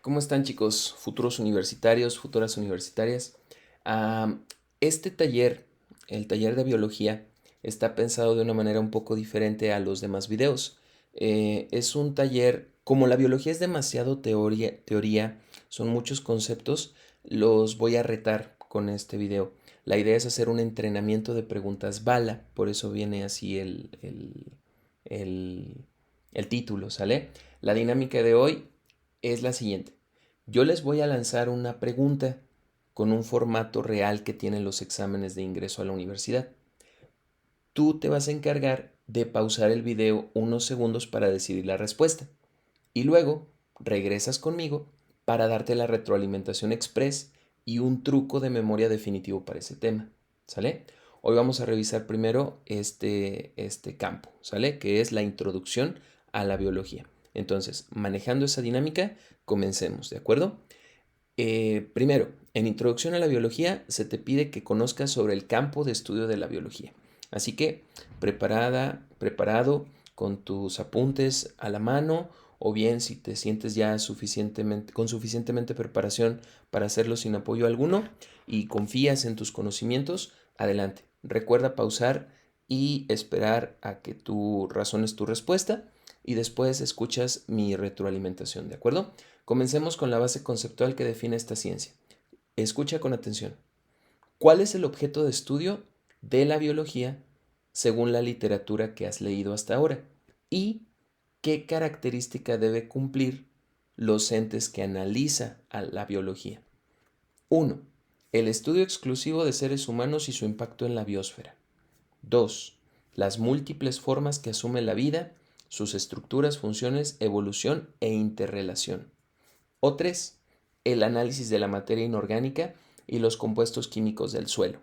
¿Cómo están, chicos? Futuros universitarios, futuras universitarias. Este taller, el taller de biología, está pensado de una manera un poco diferente a los demás videos. Es un taller, como la biología es demasiado teoría, son muchos conceptos, los voy a retar con este video. La idea es hacer un entrenamiento de preguntas bala, por eso viene así el, el título, ¿sale? La dinámica de hoy es la siguiente. Yo les voy a lanzar una pregunta con un formato real que tienen los exámenes de ingreso a la universidad. Tú te vas a encargar de pausar el video unos segundos para decidir la respuesta y luego regresas conmigo para darte la retroalimentación express y un truco de memoria definitivo para ese tema. ¿Sale? Hoy vamos a revisar primero este campo, ¿sale? Que es la introducción a la biología. Entonces, manejando esa dinámica, comencemos, ¿de acuerdo? Primero, en Introducción a la Biología se te pide que conozcas sobre el campo de estudio de la biología. Así que preparado con tus apuntes a la mano o bien si te sientes ya con suficientemente preparación para hacerlo sin apoyo alguno y confías en tus conocimientos, adelante. Recuerda pausar y esperar a que tú razones tu respuesta y después escuchas mi retroalimentación, ¿de acuerdo? Comencemos con la base conceptual que define esta ciencia. Escucha con atención. ¿Cuál es el objeto de estudio de la biología según la literatura que has leído hasta ahora? ¿Y qué característica debe cumplir los entes que analiza a la biología? 1. El estudio exclusivo de seres humanos y su impacto en la biosfera. 2. Las múltiples formas que asume la vida, sus estructuras, funciones, evolución e interrelación. O 3. El análisis de la materia inorgánica y los compuestos químicos del suelo.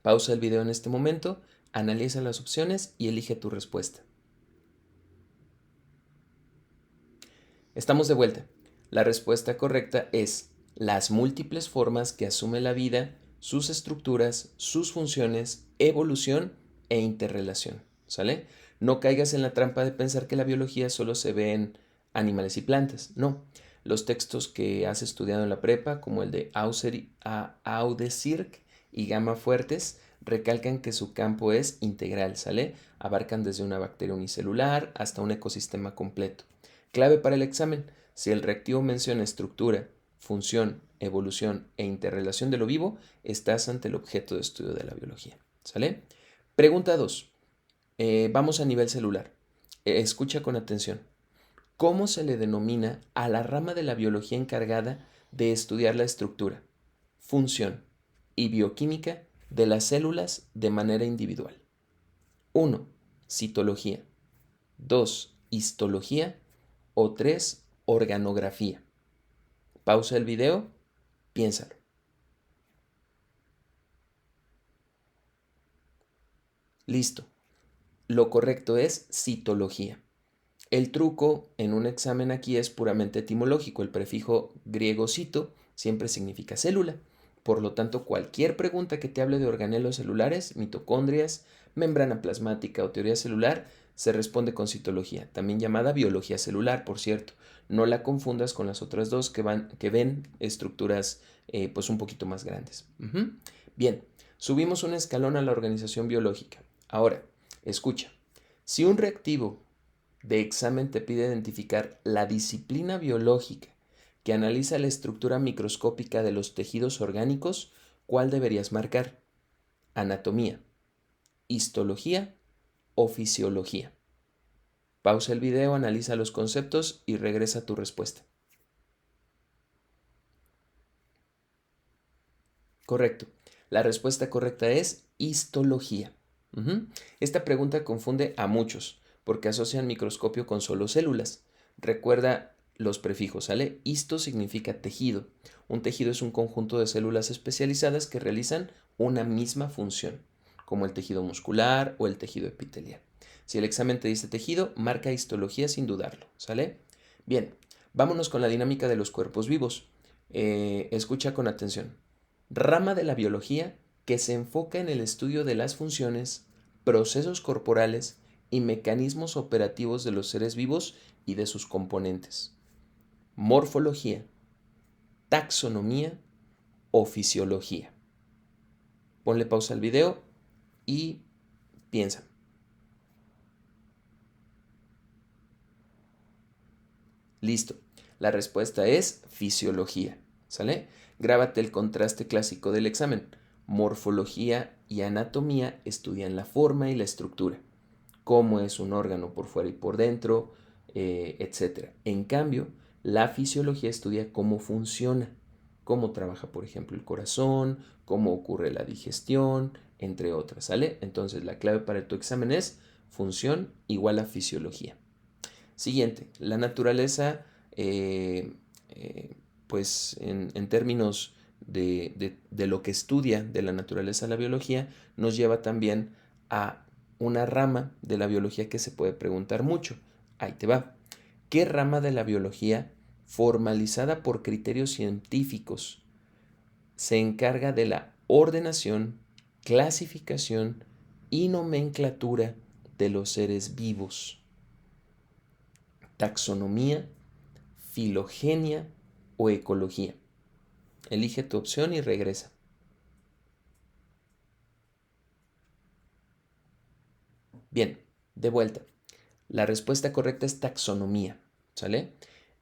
Pausa el video en este momento, analiza las opciones y elige tu respuesta. Estamos de vuelta. La respuesta correcta es las múltiples formas que asume la vida, sus estructuras, sus funciones, evolución e interrelación. ¿Sale? No caigas en la trampa de pensar que la biología solo se ve en animales y plantas. No. Los textos que has estudiado en la prepa, como el de Audesirc y Gama Fuertes, recalcan que su campo es integral, ¿sale? Abarcan desde una bacteria unicelular hasta un ecosistema completo. Clave para el examen. Si el reactivo menciona estructura, función, evolución e interrelación de lo vivo, estás ante el objeto de estudio de la biología. ¿Sale? Pregunta 2. Vamos a nivel celular. Escucha con atención. ¿Cómo se le denomina a la rama de la biología encargada de estudiar la estructura, función y bioquímica de las células de manera individual? 1. Citología. 2. Histología. O 3. Organografía. Pausa el video, piénsalo. Listo. Lo correcto es citología. El truco en un examen aquí es puramente etimológico. El prefijo griego cito siempre significa célula. Por lo tanto, cualquier pregunta que te hable de organelos celulares, mitocondrias, membrana plasmática o teoría celular, se responde con citología, también llamada biología celular, por cierto. No la confundas con las otras dos que ven estructuras pues un poquito más grandes. Bien, subimos un escalón a la organización biológica. Ahora, escucha. Si un reactivo de examen te pide identificar la disciplina biológica que analiza la estructura microscópica de los tejidos orgánicos, ¿cuál deberías marcar? Anatomía, histología o fisiología. Pausa el video, analiza los conceptos y regresa a tu respuesta. Correcto. La respuesta correcta es histología. Esta pregunta confunde a muchos porque asocian microscopio con solo células. Recuerda los prefijos, ¿sale? Histo significa tejido. Un tejido es un conjunto de células especializadas que realizan una misma función, como el tejido muscular o el tejido epitelial. Si el examen te dice tejido, marca histología sin dudarlo, ¿sale? Bien, vámonos con la dinámica de los cuerpos vivos. Escucha con atención. Rama de la biología que se enfoca en el estudio de las funciones, procesos corporales y mecanismos operativos de los seres vivos y de sus componentes. morfología, taxonomía o fisiología. Ponle pausa al video y piensa. Listo. La respuesta es fisiología. ¿Sale? Grábate el contraste clásico del examen. Morfología y anatomía estudian la forma y la estructura. Cómo es un órgano por fuera y por dentro, etc. En cambio, la fisiología estudia cómo funciona, cómo trabaja, por ejemplo, el corazón, cómo ocurre la digestión, entre otras, ¿sale? Entonces, la clave para tu examen es función igual a fisiología. Siguiente, la naturaleza, pues en términos de lo que estudia de la naturaleza la biología, nos lleva también a una rama de la biología que se puede preguntar mucho. Ahí te va. ¿Qué rama de la biología, formalizada por criterios científicos, se encarga de la ordenación, clasificación y nomenclatura de los seres vivos? Taxonomía, filogenia o ecología. Elige tu opción y regresa. Bien, de vuelta. La respuesta correcta es taxonomía, ¿sale?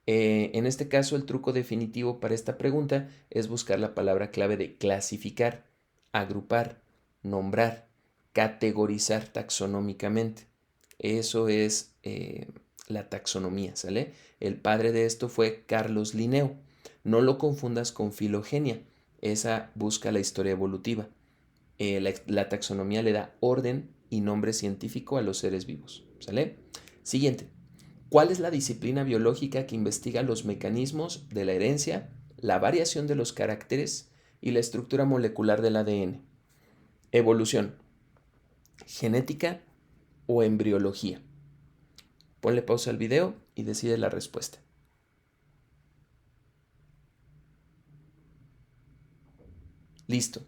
En este caso, el truco definitivo para esta pregunta es buscar la palabra clave de clasificar, agrupar, nombrar, categorizar taxonómicamente. Eso es la taxonomía, ¿sale? El padre de esto fue Carlos Linneo. No lo confundas con filogenia. Esa busca la historia evolutiva. La taxonomía le da orden y nombre científico a los seres vivos, ¿sale? Siguiente. ¿Cuál es la disciplina biológica que investiga los mecanismos de la herencia, la variación de los caracteres y la estructura molecular del ADN? Evolución, genética o embriología. Ponle pausa al video y decide la respuesta. Listo.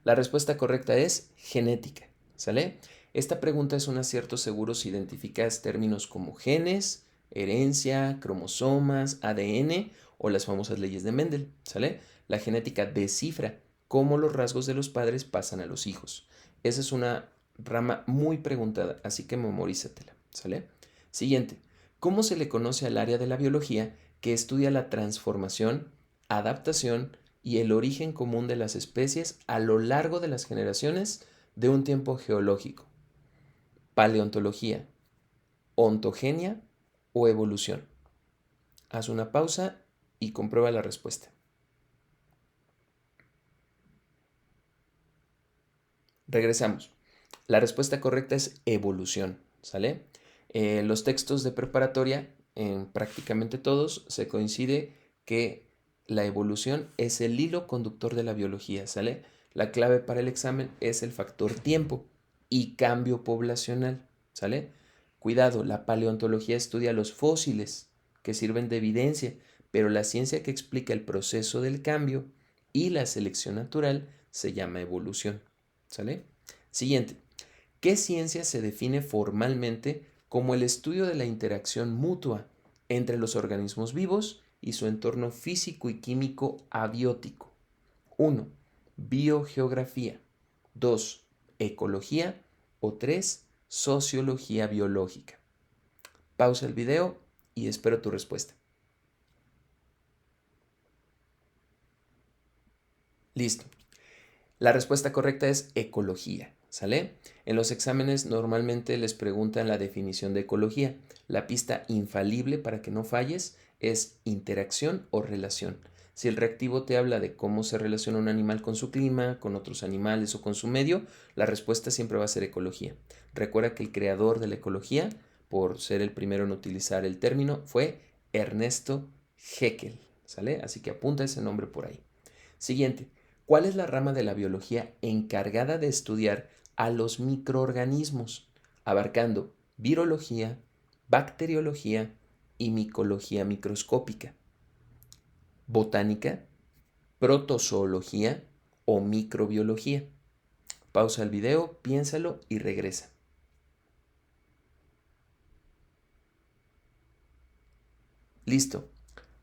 La respuesta correcta es genética, ¿sale? Esta pregunta es un acierto seguro si identificas términos como genes, herencia, cromosomas, ADN o las famosas leyes de Mendel, ¿sale? La genética descifra cómo los rasgos de los padres pasan a los hijos. Esa es una rama muy preguntada, así que memorízatela, ¿sale? Siguiente. ¿Cómo se le conoce al área de la biología que estudia la transformación, adaptación y el origen común de las especies a lo largo de las generaciones de un tiempo geológico? Paleontología, ontogenia o evolución. Haz una pausa y comprueba la respuesta. Regresamos. La respuesta correcta es evolución, ¿sale? Los textos de preparatoria, en prácticamente todos, se coincide que la evolución es el hilo conductor de la biología, ¿sale? La clave para el examen es el factor tiempo y cambio poblacional, ¿sale? Cuidado, la paleontología estudia los fósiles que sirven de evidencia, pero la ciencia que explica el proceso del cambio y la selección natural se llama evolución, ¿sale? Siguiente. ¿Qué ciencia se define formalmente como el estudio de la interacción mutua entre los organismos vivos y su entorno físico y químico abiótico? 1. Biogeografía. 2. Ecología. O 3. Sociología biológica. Pausa el video y espero tu respuesta. Listo. La respuesta correcta es ecología, ¿sale? En los exámenes normalmente les preguntan la definición de ecología. La pista infalible para que no falles es interacción o relación. Si el reactivo te habla de cómo se relaciona un animal con su clima, con otros animales o con su medio, la respuesta siempre va a ser ecología. Recuerda que el creador de la ecología, por ser el primero en utilizar el término, fue Ernesto Haeckel, ¿sale? Así que apunta ese nombre por ahí. Siguiente. ¿Cuál es la rama de la biología encargada de estudiar a los microorganismos, abarcando virología, bacteriología y micología microscópica? ¿Botánica, protozoología o microbiología? Pausa el video, piénsalo y regresa. Listo.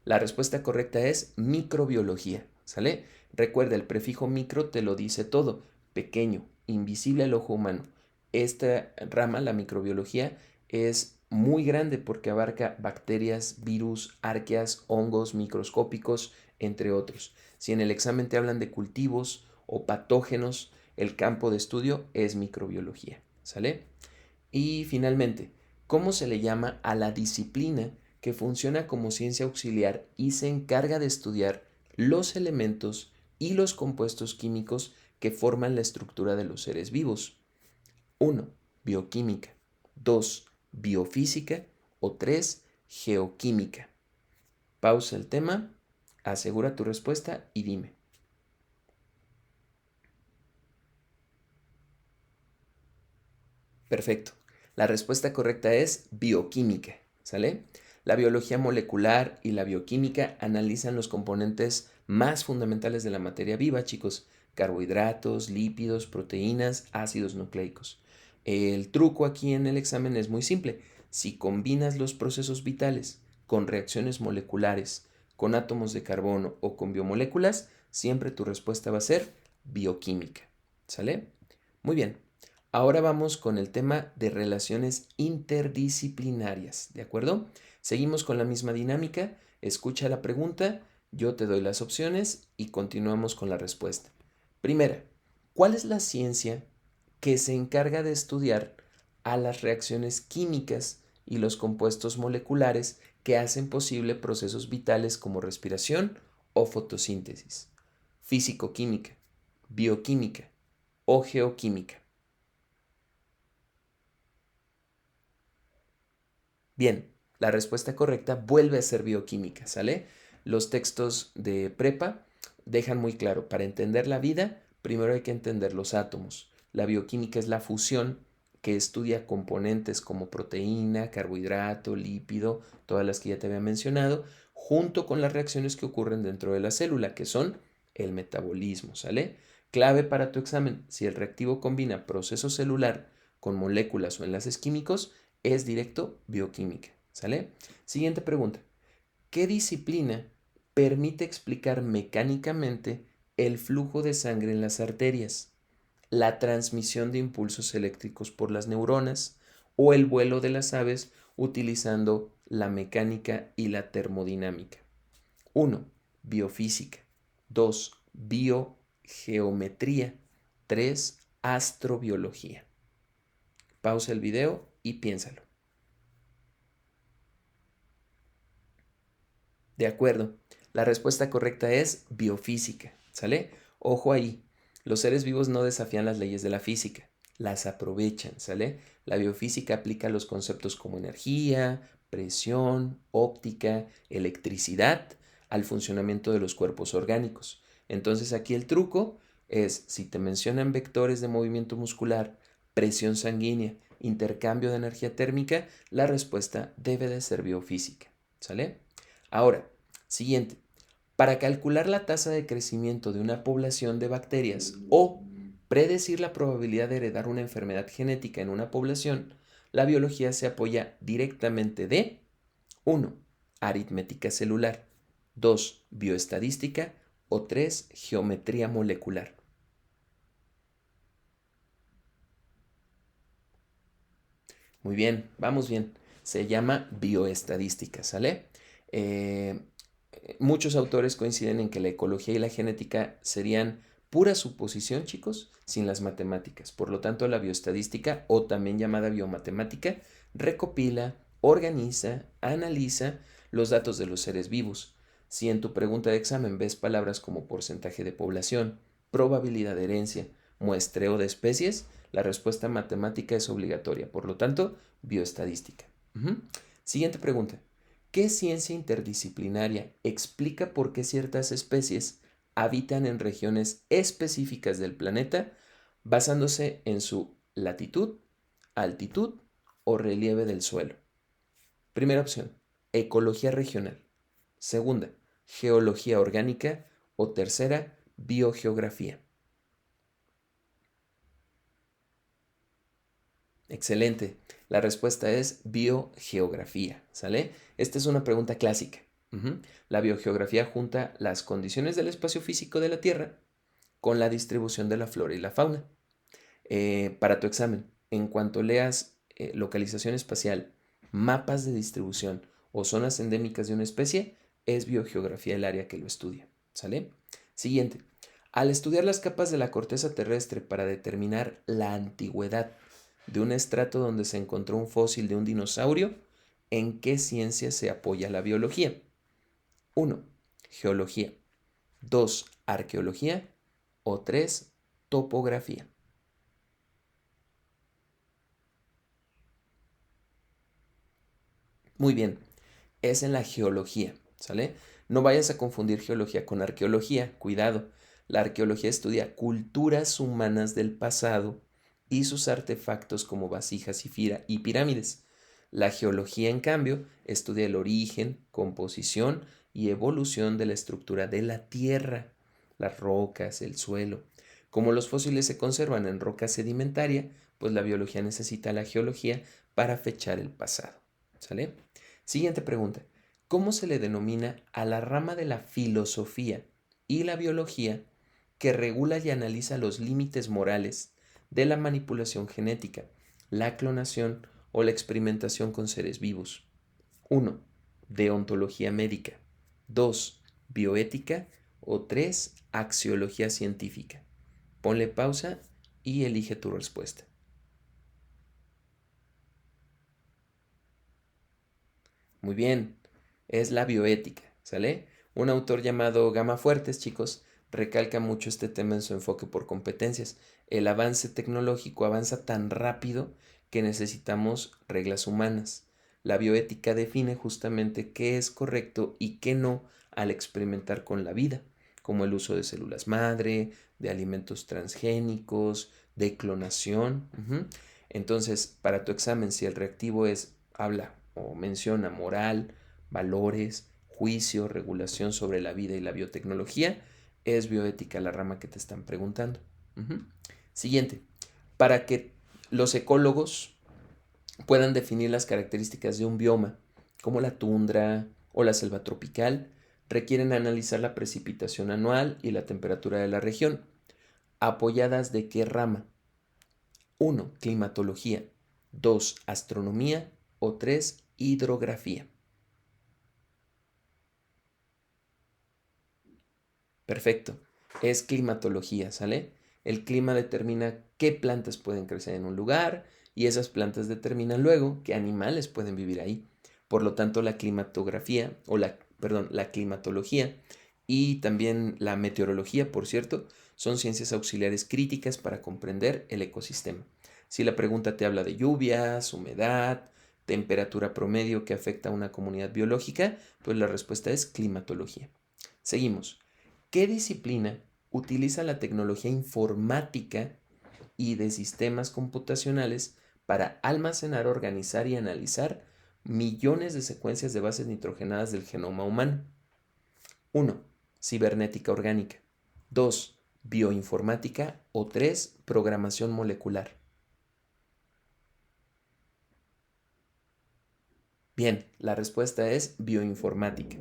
La respuesta correcta es microbiología, ¿sale? Recuerda, el prefijo micro te lo dice todo, pequeño, invisible al ojo humano. Esta rama, la microbiología, es muy grande porque abarca bacterias, virus, arqueas, hongos microscópicos, entre otros. Si en el examen te hablan de cultivos o patógenos, el campo de estudio es microbiología, ¿sale? Y finalmente, ¿cómo se le llama a la disciplina que funciona como ciencia auxiliar y se encarga de estudiar los elementos y los compuestos químicos que forman la estructura de los seres vivos? 1. Bioquímica. 2. Biofísica. O 3. Geoquímica. Pausa el tema, asegura tu respuesta y dime. Perfecto. La respuesta correcta es bioquímica, ¿sale? La biología molecular y la bioquímica analizan los componentes más fundamentales de la materia viva, chicos. Carbohidratos, lípidos, proteínas, ácidos nucleicos. El truco aquí en el examen es muy simple. Si combinas los procesos vitales con reacciones moleculares, con átomos de carbono o con biomoléculas, siempre tu respuesta va a ser bioquímica, ¿sale? Muy bien. Ahora vamos con el tema de relaciones interdisciplinarias, ¿de acuerdo? Seguimos con la misma dinámica, escucha la pregunta, yo te doy las opciones y continuamos con la respuesta. Primera, ¿cuál es la ciencia que se encarga de estudiar a las reacciones químicas y los compuestos moleculares que hacen posible procesos vitales como respiración o fotosíntesis? Físico-química, bioquímica o geoquímica. Bien, la respuesta correcta vuelve a ser bioquímica, ¿sale? Los textos de prepa dejan muy claro, para entender la vida, primero hay que entender los átomos. La bioquímica es la fusión que estudia componentes como proteína, carbohidrato, lípido, todas las que ya te había mencionado, junto con las reacciones que ocurren dentro de la célula, que son el metabolismo, ¿sale? Clave para tu examen, si el reactivo combina proceso celular con moléculas o enlaces químicos, es directo bioquímica, ¿sale? Siguiente pregunta. ¿Qué disciplina permite explicar mecánicamente el flujo de sangre en las arterias, la transmisión de impulsos eléctricos por las neuronas o el vuelo de las aves utilizando la mecánica y la termodinámica? 1. Biofísica. 2. Biogeometría. 3. Astrobiología. Pausa el video y piénsalo. De acuerdo. La respuesta correcta es biofísica, ¿sale? Ojo ahí. Los seres vivos no desafían las leyes de la física, las aprovechan, ¿sale? La biofísica aplica los conceptos como energía, presión, óptica, electricidad al funcionamiento de los cuerpos orgánicos. Entonces aquí el truco es, si te mencionan vectores de movimiento muscular, presión sanguínea, intercambio de energía térmica, la respuesta debe de ser biofísica, ¿sale? Ahora, siguiente. Para calcular la tasa de crecimiento de una población de bacterias o predecir la probabilidad de heredar una enfermedad genética en una población, la biología se apoya directamente de 1. Aritmética celular, 2. Bioestadística o 3. Geometría molecular. Muy bien, vamos bien. Se llama bioestadística, ¿sale? Eh, Muchos autores coinciden en que la ecología y la genética serían pura suposición, chicos, sin las matemáticas. Por lo tanto, la bioestadística, o también llamada biomatemática, recopila, organiza, analiza los datos de los seres vivos. Si en tu pregunta de examen ves palabras como porcentaje de población, probabilidad de herencia, muestreo de especies, la respuesta matemática es obligatoria. Por lo tanto, bioestadística. Siguiente pregunta. ¿Qué ciencia interdisciplinaria explica por qué ciertas especies habitan en regiones específicas del planeta basándose en su latitud, altitud o relieve del suelo? Primera opción, ecología regional. Segunda, geología orgánica. O tercera, biogeografía. Excelente. La respuesta es biogeografía, ¿sale? Esta es una pregunta clásica. Ujú. La biogeografía junta las condiciones del espacio físico de la Tierra con la distribución de la flora y la fauna. Para tu examen, en cuanto leas localización espacial, mapas de distribución o zonas endémicas de una especie, es biogeografía el área que lo estudia. ¿Sale? Siguiente. Al estudiar las capas de la corteza terrestre para determinar la antigüedad de un estrato donde se encontró un fósil de un dinosaurio, ¿en qué ciencia se apoya la biología? 1. Geología. 2. Arqueología. O 3. Topografía. Muy bien, es en la geología, ¿sale? No vayas a confundir geología con arqueología, cuidado. La arqueología estudia culturas humanas del pasado y sus artefactos como vasijas y pirámides. La geología, en cambio, estudia el origen, composición y evolución de la estructura de la Tierra, las rocas, el suelo. Como los fósiles se conservan en roca sedimentaria, pues la biología necesita la geología para fechar el pasado. ¿Sale? Siguiente pregunta. ¿Cómo se le denomina a la rama de la filosofía y la biología que regula y analiza los límites morales de la manipulación genética, la clonación o la experimentación con seres vivos? 1. Deontología médica. 2. Bioética. O 3. Axiología científica. Ponle pausa y elige tu respuesta. Muy bien, es la bioética, ¿sale? Un autor llamado Gama Fuertes, chicos, recalca mucho este tema en su enfoque por competencias. El avance tecnológico avanza tan rápido que necesitamos reglas humanas. La bioética define justamente qué es correcto y qué no al experimentar con la vida, como el uso de células madre, de alimentos transgénicos, de clonación. Entonces, para tu examen, si el reactivo habla o menciona moral, valores, juicio, regulación sobre la vida y la biotecnología, es bioética la rama que te están preguntando. Siguiente. Para que los ecólogos puedan definir las características de un bioma, como la tundra o la selva tropical, requieren analizar la precipitación anual y la temperatura de la región. ¿Apoyadas de qué rama? 1. Climatología. 2. Astronomía. O 3. Hidrografía. Perfecto. Es climatología, ¿sale? El clima determina qué plantas pueden crecer en un lugar y esas plantas determinan luego qué animales pueden vivir ahí. Por lo tanto, la climatografía, la climatología y también la meteorología, por cierto, son ciencias auxiliares críticas para comprender el ecosistema. Si la pregunta te habla de lluvias, humedad, temperatura promedio que afecta a una comunidad biológica, pues la respuesta es climatología. Seguimos. ¿Qué disciplina utiliza la tecnología informática y de sistemas computacionales para almacenar, organizar y analizar millones de secuencias de bases nitrogenadas del genoma humano? 1. Cibernética orgánica. 2. Bioinformática. O 3. Programación molecular. Bien, la respuesta es bioinformática.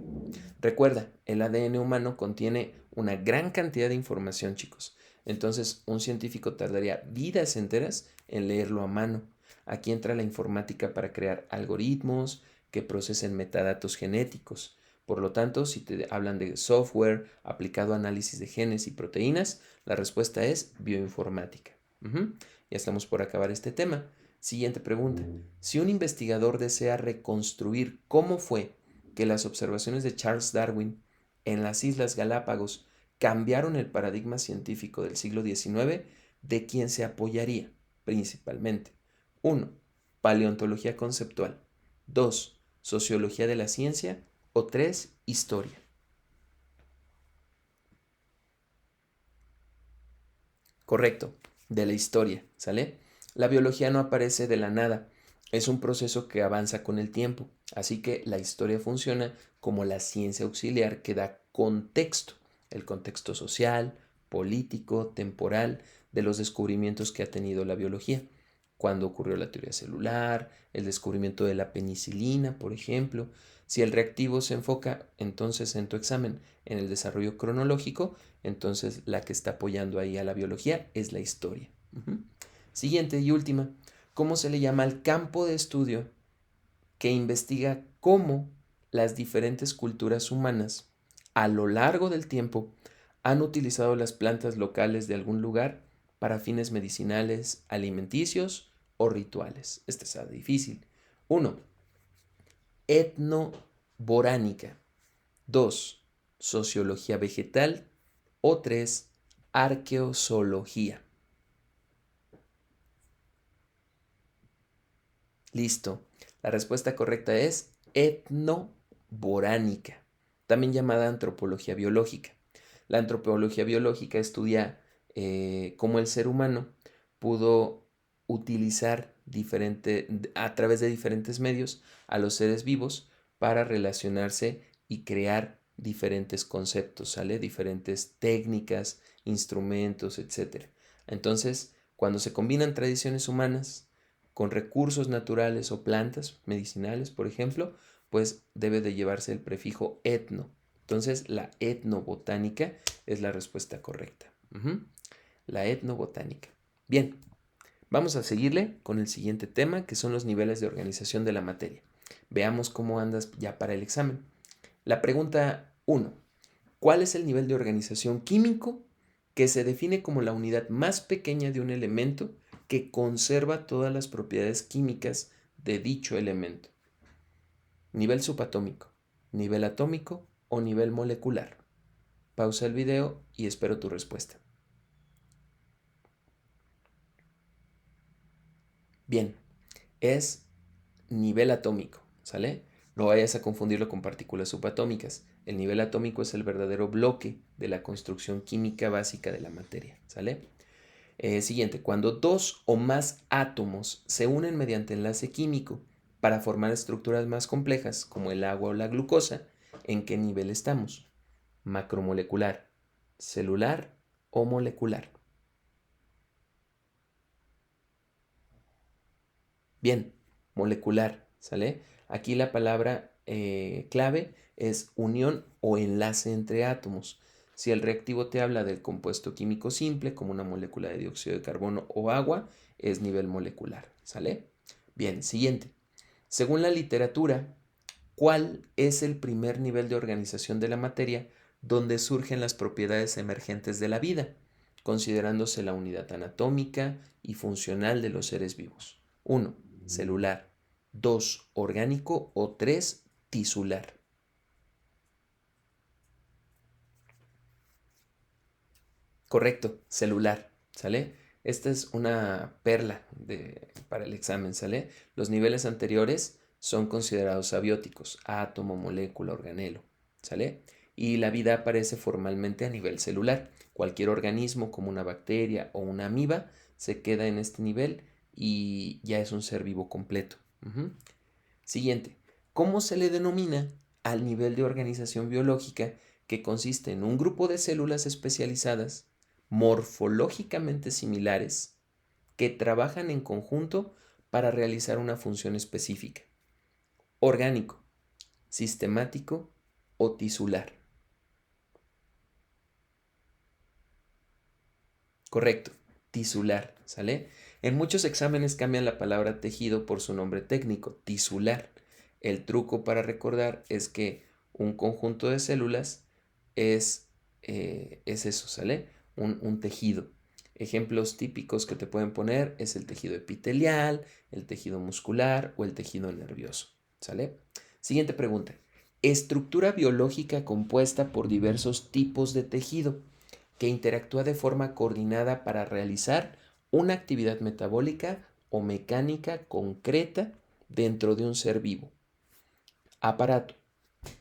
Recuerda, el ADN humano contiene una gran cantidad de información, chicos. Entonces, un científico tardaría vidas enteras en leerlo a mano. Aquí entra la informática para crear algoritmos que procesen metadatos genéticos. Por lo tanto, si te hablan de software aplicado a análisis de genes y proteínas, la respuesta es bioinformática. Ya estamos por acabar este tema. Siguiente pregunta. Si un investigador desea reconstruir cómo fue que las observaciones de Charles Darwin en las Islas Galápagos cambiaron el paradigma científico del siglo XIX, ¿de quién se apoyaría principalmente? 1. Paleontología conceptual. 2. Sociología de la ciencia. O 3. Historia. Correcto, de la historia, ¿sale? La biología no aparece de la nada, es un proceso que avanza con el tiempo, así que la historia funciona como la ciencia auxiliar que da contexto, el contexto social, político, temporal, de los descubrimientos que ha tenido la biología. Cuando ocurrió la teoría celular, el descubrimiento de la penicilina, por ejemplo. Si el reactivo se enfoca entonces en tu examen en el desarrollo cronológico, entonces la que está apoyando ahí a la biología es la historia. Siguiente y última, ¿cómo se le llama al campo de estudio que investiga cómo las diferentes culturas humanas a lo largo del tiempo han utilizado las plantas locales de algún lugar para fines medicinales, alimenticios o rituales? Este está difícil. 1. Etnoboránica. 2. Sociología vegetal. O 3. Arqueozoología. Listo. La respuesta correcta es etnoboránica, también llamada antropología biológica. La antropología biológica estudia cómo el ser humano pudo utilizar a través de diferentes medios a los seres vivos para relacionarse y crear diferentes conceptos, ¿sale? Diferentes técnicas, instrumentos, etc. Entonces, cuando se combinan tradiciones humanas con recursos naturales o plantas medicinales, por ejemplo, pues debe de llevarse el prefijo etno. Entonces, la etnobotánica es la respuesta correcta. La etnobotánica. Bien, vamos a seguirle con el siguiente tema, que son los niveles de organización de la materia. Veamos cómo andas ya para el examen. La pregunta 1. ¿Cuál es el nivel de organización químico que se define como la unidad más pequeña de un elemento que conserva todas las propiedades químicas de dicho elemento? Nivel subatómico, nivel atómico o nivel molecular. Pausa el video y espero tu respuesta. Bien, es nivel atómico, ¿sale? No vayas a confundirlo con partículas subatómicas. El nivel atómico es el verdadero bloque de la construcción química básica de la materia, ¿sale? Siguiente, cuando dos o más átomos se unen mediante enlace químico para formar estructuras más complejas, como el agua o la glucosa, ¿en qué nivel estamos? Macromolecular, celular o molecular. Bien, molecular, ¿sale? Aquí la palabra clave es unión o enlace entre átomos. Si el reactivo te habla del compuesto químico simple, como una molécula de dióxido de carbono o agua, es nivel molecular, ¿sale? Bien, siguiente. Según la literatura, ¿cuál es el primer nivel de organización de la materia donde surgen las propiedades emergentes de la vida, considerándose la unidad anatómica y funcional de los seres vivos? 1. Celular. 2. Orgánico o 3. Tisular. Correcto, celular, ¿sale? Esta es una perla para el examen, ¿sale? Los niveles anteriores son considerados abióticos, átomo, molécula, organelo, ¿sale? Y la vida aparece formalmente a nivel celular. Cualquier organismo como una bacteria o una amiba se queda en este nivel y ya es un ser vivo completo. Siguiente, ¿cómo se le denomina al nivel de organización biológica que consiste en un grupo de células especializadas morfológicamente similares que trabajan en conjunto para realizar una función específica? Orgánico, sistemático o tisular. Correcto, tisular, ¿sale? En muchos exámenes cambian la palabra tejido por su nombre técnico, tisular. El truco para recordar es que un conjunto de células es eso, ¿sale? Un tejido. Ejemplos típicos que te pueden poner es el tejido epitelial, el tejido muscular o el tejido nervioso, ¿sale? Siguiente pregunta. Estructura biológica compuesta por diversos tipos de tejido que interactúa de forma coordinada para realizar una actividad metabólica o mecánica concreta dentro de un ser vivo. Aparato,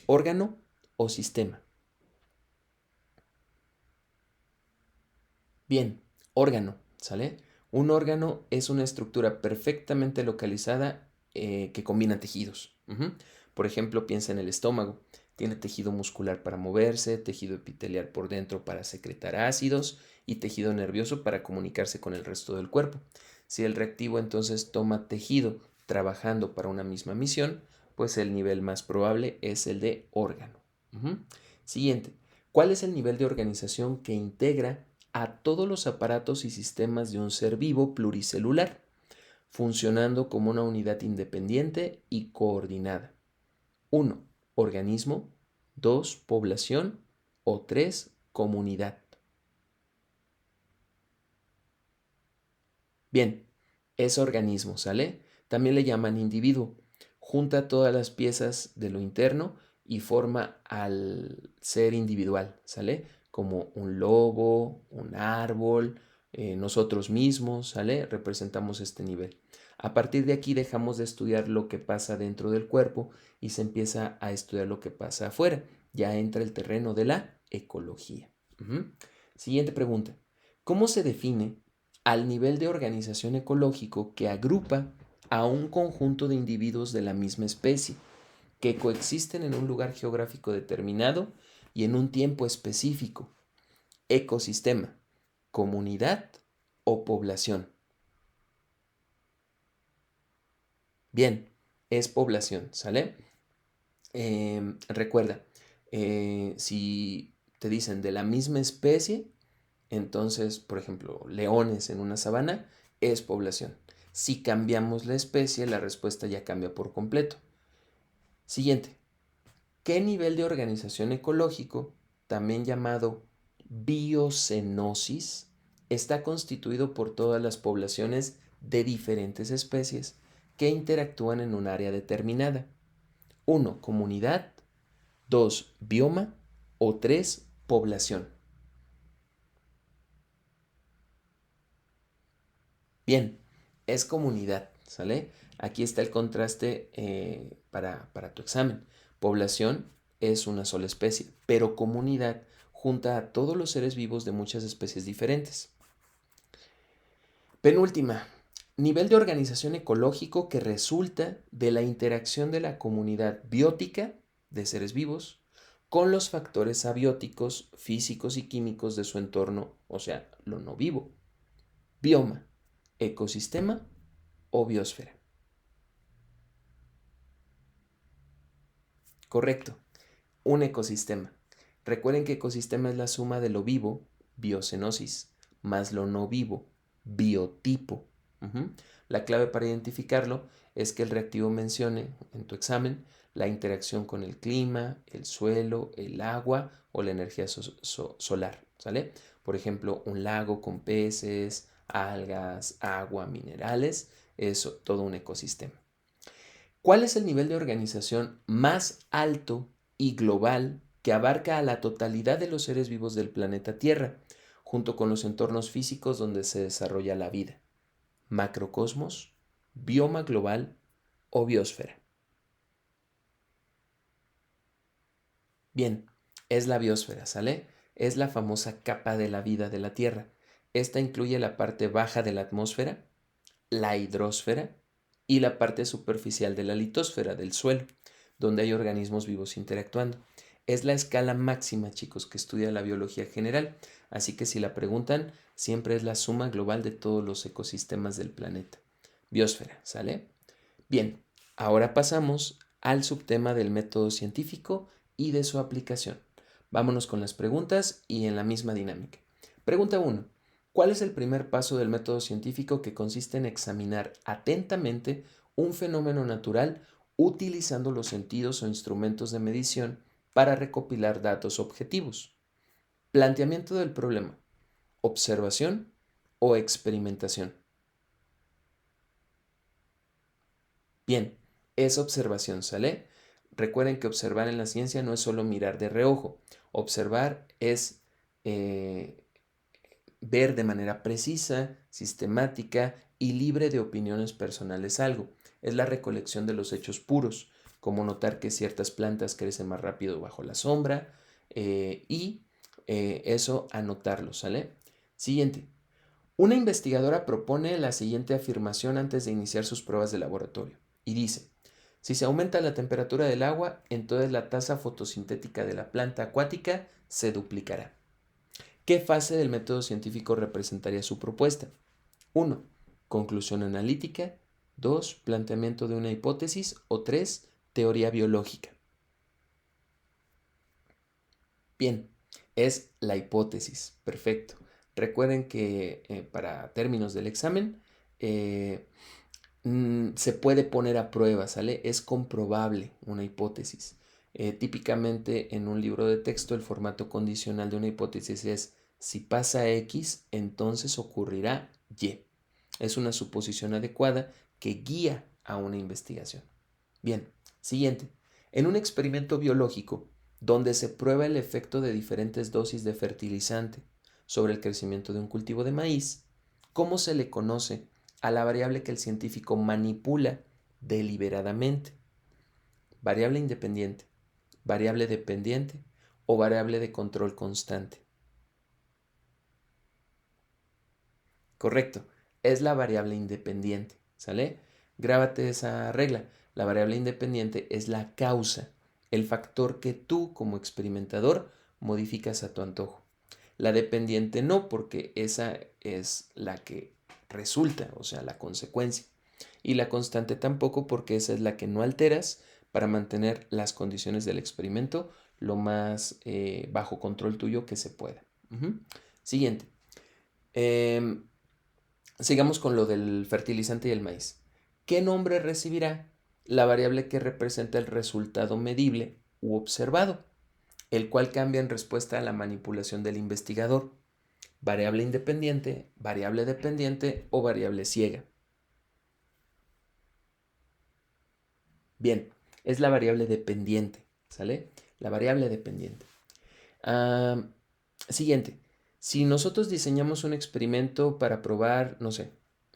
órgano o sistema. Bien, órgano, ¿sale? Un órgano es una estructura perfectamente localizada que combina tejidos. Por ejemplo, piensa en el estómago. Tiene tejido muscular para moverse, tejido epitelial por dentro para secretar ácidos y tejido nervioso para comunicarse con el resto del cuerpo. Si el reactivo entonces toma tejido trabajando para una misma misión, pues el nivel más probable es el de órgano. Siguiente, ¿cuál es el nivel de organización que integra a todos los aparatos y sistemas de un ser vivo pluricelular, funcionando como una unidad independiente y coordinada? 1. Organismo. 2. Población. O 3. Comunidad. Bien, es organismo, ¿sale? También le llaman individuo. Junta todas las piezas de lo interno y forma al ser individual, ¿sale? Como un lobo, un árbol, nosotros mismos, ¿sale? Representamos este nivel. A partir de aquí dejamos de estudiar lo que pasa dentro del cuerpo y se empieza a estudiar lo que pasa afuera. Ya entra el terreno de la ecología. Siguiente pregunta. ¿Cómo se define al nivel de organización ecológico que agrupa a un conjunto de individuos de la misma especie que coexisten en un lugar geográfico determinado y en un tiempo específico? Ecosistema, comunidad o población. Bien, es población, ¿sale? Recuerda, si te dicen de la misma especie, entonces, por ejemplo, leones en una sabana es población. Si cambiamos la especie, la respuesta ya cambia por completo. Siguiente. ¿Qué nivel de organización ecológico, también llamado biocenosis, está constituido por todas las poblaciones de diferentes especies que interactúan en un área determinada? 1. Comunidad. 2. Bioma. O 3. Población. Bien, es comunidad, ¿sale? Aquí está el contraste para tu examen. Población es una sola especie, pero comunidad junta a todos los seres vivos de muchas especies diferentes. Penúltima, nivel de organización ecológico que resulta de la interacción de la comunidad biótica de seres vivos con los factores abióticos, físicos y químicos de su entorno, o sea, lo no vivo. Bioma, ecosistema o biosfera. Correcto, un ecosistema. Recuerden que ecosistema es la suma de lo vivo, biocenosis, más lo no vivo, biotipo. La clave para identificarlo es que el reactivo mencione en tu examen la interacción con el clima, el suelo, el agua o la energía solar, ¿sale? Por ejemplo, un lago con peces, algas, agua, minerales, eso, todo un ecosistema. ¿Cuál es el nivel de organización más alto y global que abarca a la totalidad de los seres vivos del planeta Tierra, junto con los entornos físicos donde se desarrolla la vida? Macrocosmos, bioma global o biosfera. Bien, es la biosfera, ¿sale? Es la famosa capa de la vida de la Tierra. Esta incluye la parte baja de la atmósfera, la hidrosfera y la parte superficial de la litosfera, del suelo, donde hay organismos vivos interactuando. Es la escala máxima, chicos, que estudia la biología general, así que si la preguntan, siempre es la suma global de todos los ecosistemas del planeta. Biosfera, ¿sale? Bien, ahora pasamos al subtema del método científico y de su aplicación. Vámonos con las preguntas y en la misma dinámica. Pregunta 1. ¿Cuál es el primer paso del método científico que consiste en examinar atentamente un fenómeno natural utilizando los sentidos o instrumentos de medición para recopilar datos objetivos? Planteamiento del problema. Observación o experimentación. Bien, es observación, ¿sale? Recuerden que observar en la ciencia no es solo mirar de reojo. Observar es ver de manera precisa, sistemática y libre de opiniones personales algo. Es la recolección de los hechos puros, como notar que ciertas plantas crecen más rápido bajo la sombra y eso anotarlo, ¿sale? Siguiente. Una investigadora propone la siguiente afirmación antes de iniciar sus pruebas de laboratorio y dice: si se aumenta la temperatura del agua, entonces la tasa fotosintética de la planta acuática se duplicará. ¿Qué fase del método científico representaría su propuesta? 1. Conclusión analítica. 2. Planteamiento de una hipótesis. O 3. teoría biológica. Bien, es la hipótesis. Perfecto. Recuerden que para términos del examen se puede poner a prueba, ¿sale? Es comprobable una hipótesis. Típicamente en un libro de texto el formato condicional de una hipótesis es si pasa X, entonces ocurrirá Y. Es una suposición adecuada que guía a una investigación. Bien, siguiente. En un experimento biológico, donde se prueba el efecto de diferentes dosis de fertilizante sobre el crecimiento de un cultivo de maíz, ¿cómo se le conoce a la variable que el científico manipula deliberadamente? ¿Variable independiente, variable dependiente o variable de control constante? Correcto, es la variable independiente, ¿sale? Grábate esa regla. La variable independiente es la causa, el factor que tú como experimentador modificas a tu antojo. La dependiente no, porque esa es la que resulta, o sea, la consecuencia. Y la constante tampoco, porque esa es la que no alteras para mantener las condiciones del experimento lo más bajo control tuyo que se pueda. Siguiente. Em, Sigamos con lo del fertilizante y el maíz. ¿Qué nombre recibirá la variable que representa el resultado medible u observado, el cual cambia en respuesta a la manipulación del investigador? ¿Variable independiente, variable dependiente o variable ciega? Bien, es la variable dependiente, ¿sale? La variable dependiente. Ah, siguiente. Si nosotros diseñamos un experimento para probar, no sé,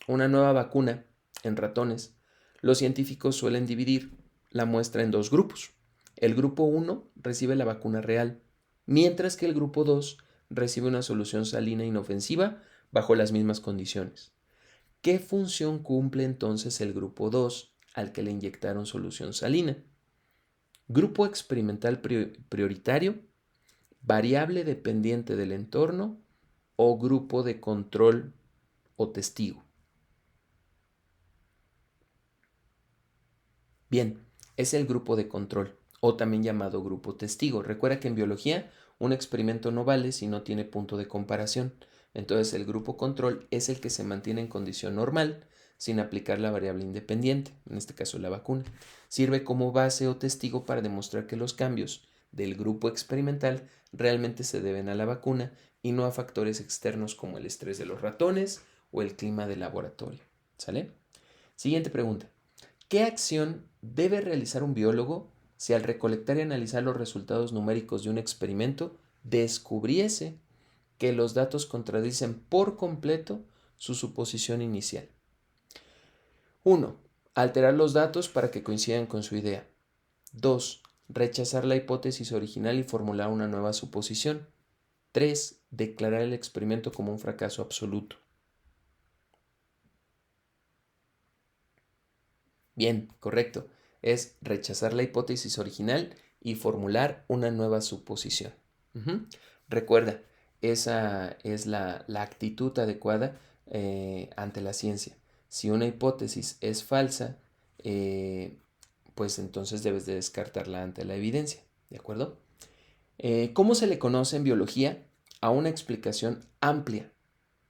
una nueva vacuna en ratones, los científicos suelen dividir la muestra en dos grupos. El grupo 1 recibe la vacuna real, mientras que el grupo 2 recibe una solución salina inofensiva bajo las mismas condiciones. ¿Qué función cumple entonces el grupo 2 al que le inyectaron solución salina? Grupo experimental prioritario, variable dependiente del entorno o grupo de control o testigo. Bien, es el grupo de control o también llamado grupo testigo. Recuerda que en biología un experimento no vale si no tiene punto de comparación. Entonces el grupo control es el que se mantiene en condición normal sin aplicar la variable independiente, en este caso la vacuna. Sirve como base o testigo para demostrar que los cambios del grupo experimental realmente se deben a la vacuna y no a factores externos como el estrés de los ratones o el clima del laboratorio. ¿Sale? Siguiente pregunta. ¿Qué acción debe realizar un biólogo si al recolectar y analizar los resultados numéricos de un experimento descubriese que los datos contradicen por completo su suposición inicial? 1. Alterar los datos para que coincidan con su idea. 2. Rechazar la hipótesis original y formular una nueva suposición. 3. Declarar el experimento como un fracaso absoluto. Bien, correcto. Es rechazar la hipótesis original y formular una nueva suposición. Recuerda, esa es la actitud adecuada ante la ciencia. Si una hipótesis es falsa, pues entonces debes de descartarla ante la evidencia. ¿De acuerdo? ¿Cómo se le conoce en biología a una explicación amplia,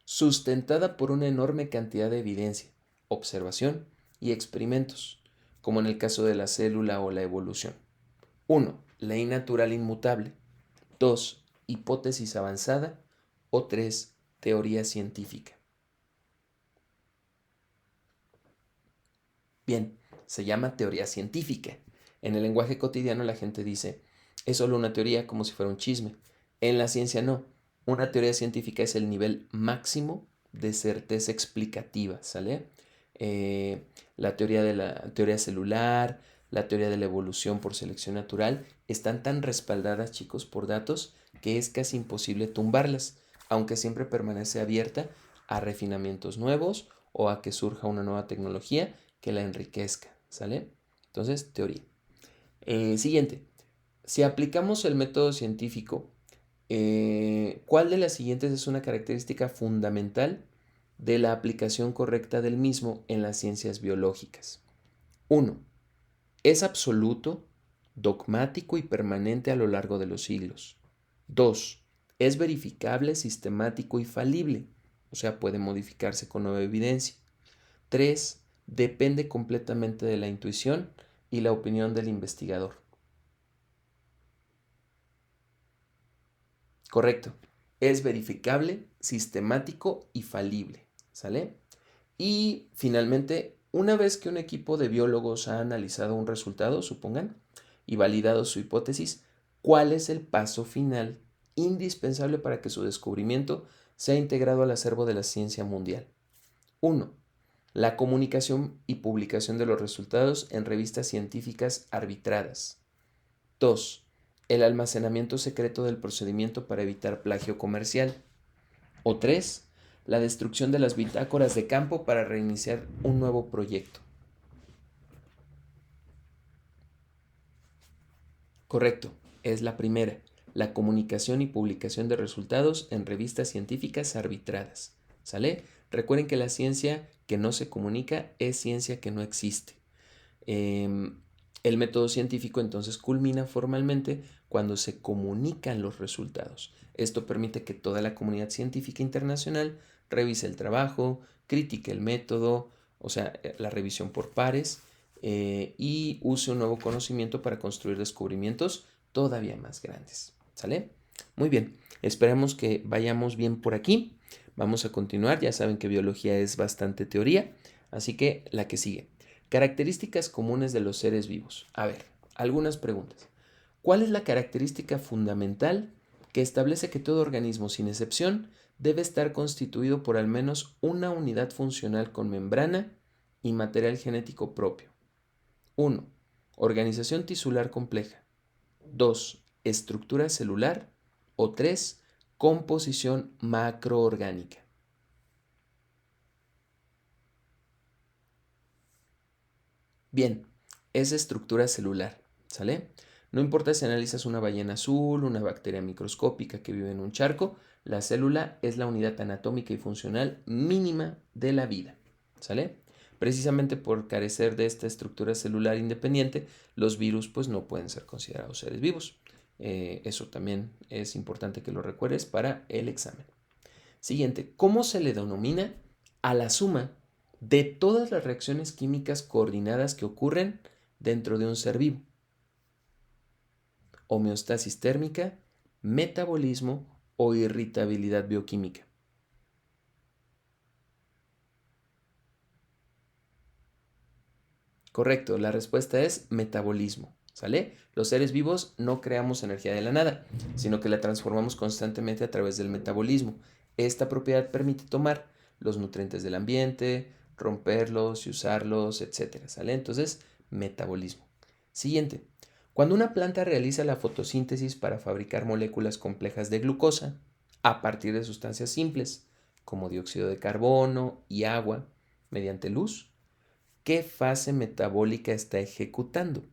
sustentada por una enorme cantidad de evidencia, observación y experimentos, como en el caso de la célula o la evolución? 1. Ley natural inmutable. 2. Hipótesis avanzada. O 3. Teoría científica. Bien, se llama teoría científica. En el lenguaje cotidiano la gente dice, es solo una teoría como si fuera un chisme. En la ciencia no. Una teoría científica es el nivel máximo de certeza explicativa, ¿sale? La teoría de la teoría celular, la teoría de la evolución por selección natural, están tan respaldadas, chicos, por datos que es casi imposible tumbarlas, aunque siempre permanece abierta a refinamientos nuevos o a que surja una nueva tecnología que la enriquezca, ¿sale? Entonces, teoría. Siguiente. Si aplicamos el método científico, ¿cuál de las siguientes es una característica fundamental de la aplicación correcta del mismo en las ciencias biológicas? 1. Es absoluto, dogmático y permanente a lo largo de los siglos. 2. Es verificable, sistemático y falible, o sea, puede modificarse con nueva evidencia. 3. Depende completamente de la intuición y la opinión del investigador. Correcto. Es verificable, sistemático y falible. ¿Sale? Y finalmente, una vez que un equipo de biólogos ha analizado un resultado, supongan, y validado su hipótesis, ¿cuál es el paso final indispensable para que su descubrimiento sea integrado al acervo de la ciencia mundial? 1. La comunicación y publicación de los resultados en revistas científicas arbitradas. 2. El almacenamiento secreto del procedimiento para evitar plagio comercial. O 3. La destrucción de las bitácoras de campo para reiniciar un nuevo proyecto. Correcto, es la primera, la comunicación y publicación de resultados en revistas científicas arbitradas. ¿Sale? Recuerden que la ciencia que no se comunica es ciencia que no existe. El método científico entonces culmina formalmente cuando se comunican los resultados. Esto permite que toda la comunidad científica internacional revise el trabajo, critique el método, o sea, la revisión por pares, y use un nuevo conocimiento para construir descubrimientos todavía más grandes. ¿Sale? Muy bien, esperemos que vayamos bien por aquí. Vamos a continuar, ya saben que biología es bastante teoría, así que la que sigue. Características comunes de los seres vivos. A ver, algunas preguntas. ¿Cuál es la característica fundamental que establece que todo organismo, sin excepción, debe estar constituido por al menos una unidad funcional con membrana y material genético propio? 1. Organización tisular compleja. 2. Estructura celular. O 3. Composición macroorgánica. Bien, es estructura celular, ¿sale? No importa si analizas una ballena azul, una bacteria microscópica que vive en un charco, la célula es la unidad anatómica y funcional mínima de la vida, ¿sale? Precisamente por carecer de esta estructura celular independiente, los virus pues no pueden ser considerados seres vivos. Eso también es importante que lo recuerdes para el examen. Siguiente, ¿cómo se le denomina a la suma de todas las reacciones químicas coordinadas que ocurren dentro de un ser vivo? Homeostasis térmica, metabolismo o irritabilidad bioquímica. Correcto, la respuesta es metabolismo. ¿Sale? Los seres vivos no creamos energía de la nada, sino que la transformamos constantemente a través del metabolismo. Esta propiedad permite tomar los nutrientes del ambiente, romperlos y usarlos, etcétera. ¿Sale? Entonces, metabolismo. Siguiente. Cuando una planta realiza la fotosíntesis para fabricar moléculas complejas de glucosa a partir de sustancias simples, como dióxido de carbono y agua, mediante luz, ¿qué fase metabólica está ejecutando?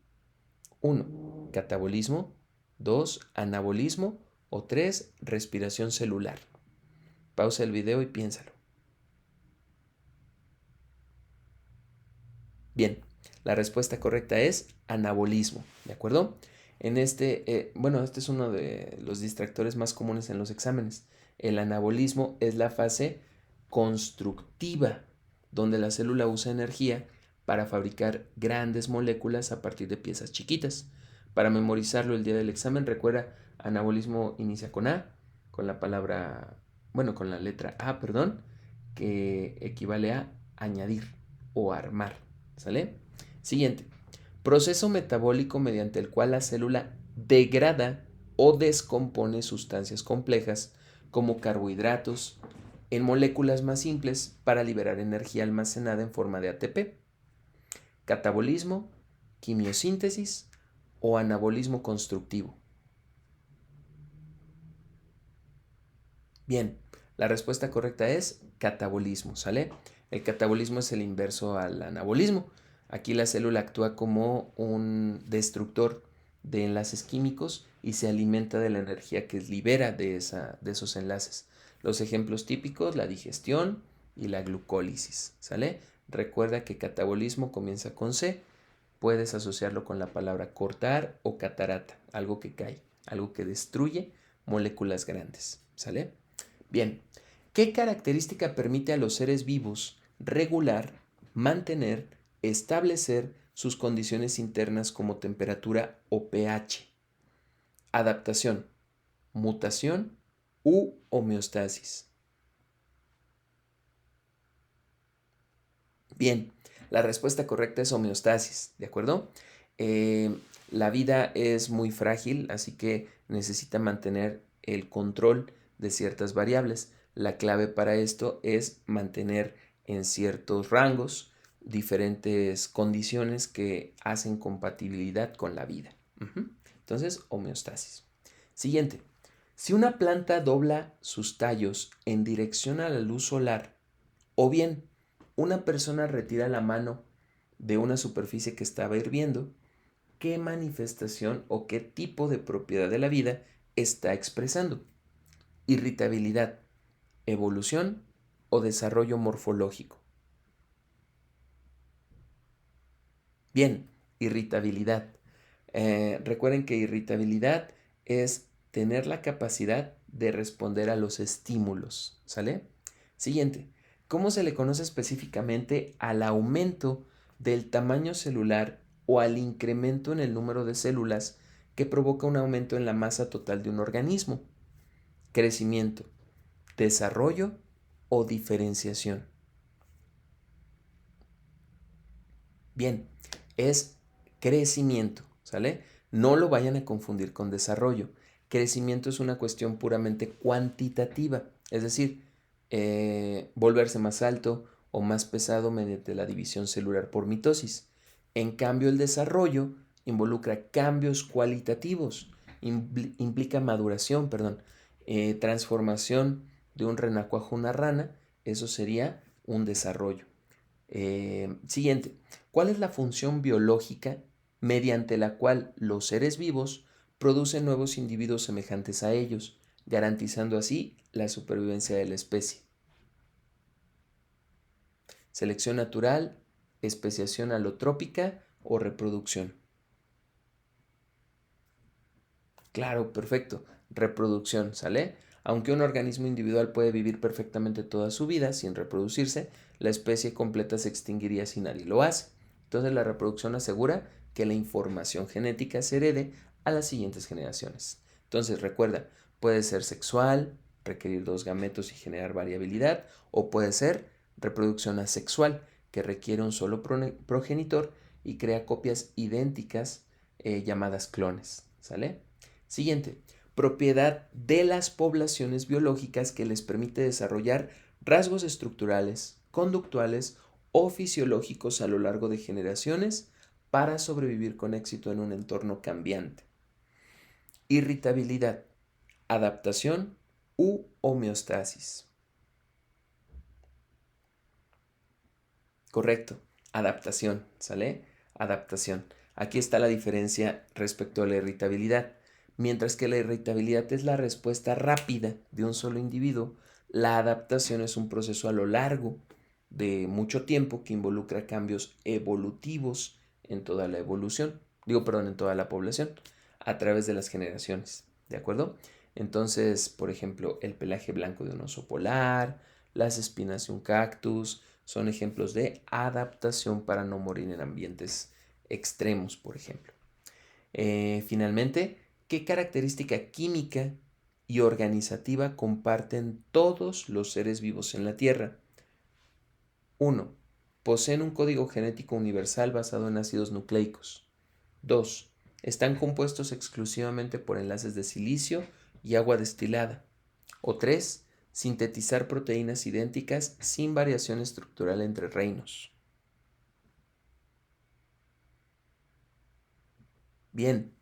1. Catabolismo. 2. Anabolismo. O 3. Respiración celular. Pausa el video y piénsalo. Bien, la respuesta correcta es anabolismo, ¿de acuerdo? Este es uno de los distractores más comunes en los exámenes. El anabolismo es la fase constructiva, donde la célula usa energía para fabricar grandes moléculas a partir de piezas chiquitas. Para memorizarlo el día del examen, recuerda, anabolismo inicia con A, con la palabra, con la letra A, perdón, que equivale a añadir o armar. ¿Sale? Siguiente. Proceso metabólico mediante el cual la célula degrada o descompone sustancias complejas como carbohidratos en moléculas más simples para liberar energía almacenada en forma de ATP. Catabolismo, quimiosíntesis o anabolismo constructivo. Bien, la respuesta correcta es catabolismo, ¿sale? El catabolismo es el inverso al anabolismo. Aquí la célula actúa como un destructor de enlaces químicos y se alimenta de la energía que libera de esos enlaces. Los ejemplos típicos, la digestión y la glucólisis, ¿sale? Recuerda que catabolismo comienza con C puedes asociarlo con la palabra cortar o catarata, algo que cae, algo que destruye moléculas grandes, ¿sale? Bien, ¿qué característica permite a los seres vivos regular, mantener, establecer sus condiciones internas como temperatura o pH? Adaptación, mutación u homeostasis. Bien, la respuesta correcta es homeostasis, ¿de acuerdo? La vida es muy frágil, así que necesita mantener el control de ciertas variables. La clave para esto es mantener en ciertos rangos diferentes condiciones que hacen compatibilidad con la vida. Entonces, homeostasis. Siguiente. Si una planta dobla sus tallos en dirección a la luz solar, o bien una persona retira la mano de una superficie que estaba hirviendo, ¿qué manifestación o qué tipo de propiedad de la vida está expresando? Irritabilidad, evolución o desarrollo morfológico. Bien, irritabilidad. Recuerden que irritabilidad es tener la capacidad de responder a los estímulos, ¿sale? Siguiente, ¿cómo se le conoce específicamente al aumento del tamaño celular o al incremento en el número de células que provoca un aumento en la masa total de un organismo? Crecimiento, desarrollo o diferenciación. Bien, es crecimiento, ¿sale? No lo vayan a confundir con desarrollo. Crecimiento es una cuestión puramente cuantitativa, es decir, volverse más alto o más pesado mediante la división celular por mitosis. En cambio, el desarrollo involucra cambios cualitativos, implica maduración, perdón, transformación de un renacuajo a una rana, eso sería un desarrollo. Siguiente, ¿cuál es la función biológica mediante la cual los seres vivos producen nuevos individuos semejantes a ellos, garantizando así la supervivencia de la especie? Selección natural, especiación alotrópica o reproducción. Claro, perfecto. Reproducción, ¿sale? Aunque un organismo individual puede vivir perfectamente toda su vida sin reproducirse, la especie completa se extinguiría si nadie lo hace. Entonces la reproducción asegura que la información genética se herede a las siguientes generaciones. Entonces recuerda, puede ser sexual, requerir dos gametos y generar variabilidad, o puede ser reproducción asexual, que requiere un solo progenitor y crea copias idénticas llamadas clones, ¿sale? Siguiente, propiedad de las poblaciones biológicas que les permite desarrollar rasgos estructurales, conductuales o fisiológicos a lo largo de generaciones para sobrevivir con éxito en un entorno cambiante. Irritabilidad, adaptación u homeostasis. Correcto, adaptación, ¿sale? Adaptación. Aquí está la diferencia respecto a la irritabilidad. Mientras que la irritabilidad es la respuesta rápida de un solo individuo, la adaptación es un proceso a lo largo de mucho tiempo que involucra cambios evolutivos en toda la evolución, en toda la población, a través de las generaciones, ¿de acuerdo? Entonces, por ejemplo, el pelaje blanco de un oso polar, las espinas de un cactus, son ejemplos de adaptación para no morir en ambientes extremos, por ejemplo. Finalmente, ¿qué característica química y organizativa comparten todos los seres vivos en la Tierra? 1. Poseen un código genético universal basado en ácidos nucleicos. 2. Están compuestos exclusivamente por enlaces de silicio y agua destilada. O 3. Sintetizar proteínas idénticas sin variación estructural entre reinos. Bien,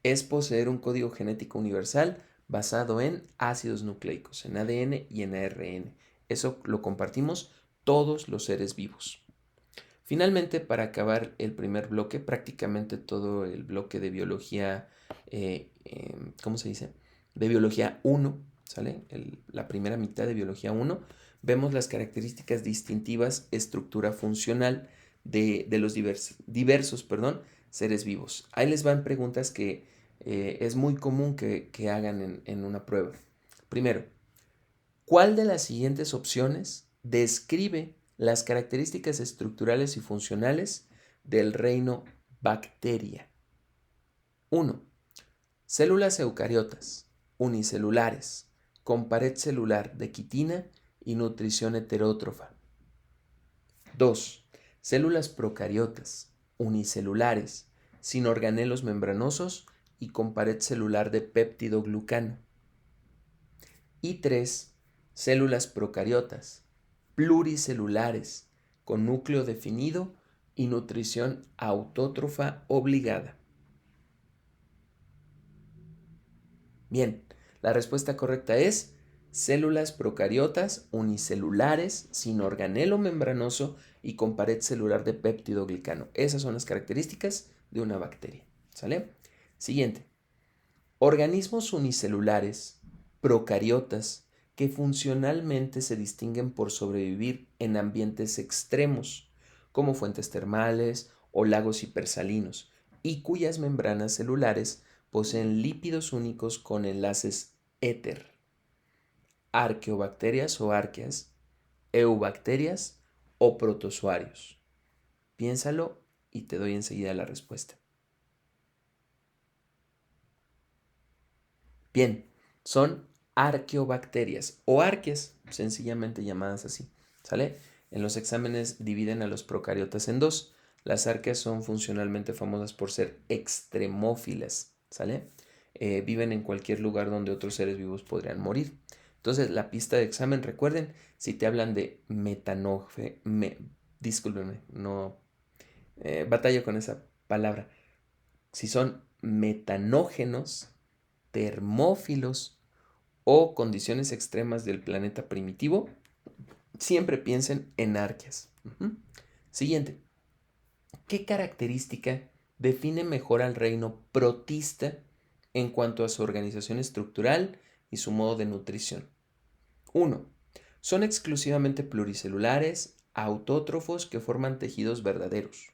es poseer un código genético universal basado en ácidos nucleicos, en ADN y en ARN. Eso lo compartimos todos los seres vivos. Finalmente, para acabar el primer bloque, prácticamente todo el bloque de biología, ¿cómo se dice? De biología 1, ¿sale? La primera mitad de biología 1, vemos las características distintivas, estructura funcional de los diversos seres vivos. Ahí les van preguntas que es muy común que hagan en una prueba. Primero, ¿cuál de las siguientes opciones describe las características estructurales y funcionales del reino bacteria? 1. Células eucariotas, unicelulares, con pared celular de quitina y nutrición heterótrofa. 2. Células procariotas, unicelulares, sin organelos membranosos y con pared celular de péptido glucano. Y 3. Células procariotas, pluricelulares, con núcleo definido y nutrición autótrofa obligada. Bien, la respuesta correcta es células procariotas unicelulares sin organelo membranoso y con pared celular de péptido glicano. Esas son las características de una bacteria. ¿Sale? Siguiente. Organismos unicelulares procariotas que funcionalmente se distinguen por sobrevivir en ambientes extremos, como fuentes termales o lagos hipersalinos, y cuyas membranas celulares poseen lípidos únicos con enlaces éter. Arqueobacterias o arqueas, eubacterias o protozoarios. Piénsalo y te doy enseguida la respuesta. Bien, son arqueobacterias o arqueas, sencillamente llamadas así, ¿sale? En los exámenes dividen a los procariotas en dos. Las arqueas son funcionalmente famosas por ser extremófilas, ¿sale? Viven en cualquier lugar donde otros seres vivos podrían morir. Entonces, la pista de examen, recuerden, si te hablan de discúlpenme, no batallo con esa palabra. Si son metanógenos, termófilos o condiciones extremas del planeta primitivo, siempre piensen en arqueas. Siguiente. ¿Qué característica define mejor al reino protista en cuanto a su organización estructural y su modo de nutrición? 1. Son exclusivamente pluricelulares, autótrofos que forman tejidos verdaderos.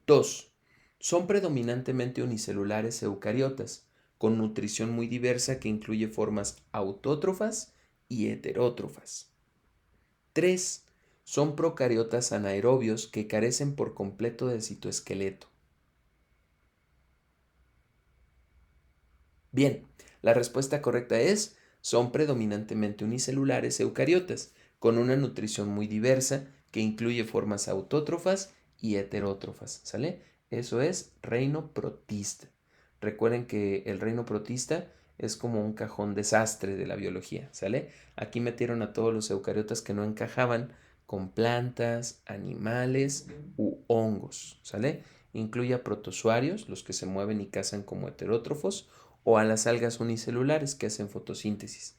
2. Son predominantemente unicelulares eucariotas, con nutrición muy diversa que incluye formas autótrofas y heterótrofas. 3. Son procariotas anaerobios que carecen por completo de citoesqueleto. Bien, la respuesta correcta es, son predominantemente unicelulares eucariotas, con una nutrición muy diversa que incluye formas autótrofas y heterótrofas, ¿sale? Eso es reino protista. Recuerden que el reino protista es como un cajón desastre de la biología, ¿sale? Aquí metieron a todos los eucariotas que no encajaban con plantas, animales u hongos, ¿sale? Incluye a protozoarios, los que se mueven y cazan como heterótrofos, o a las algas unicelulares que hacen fotosíntesis.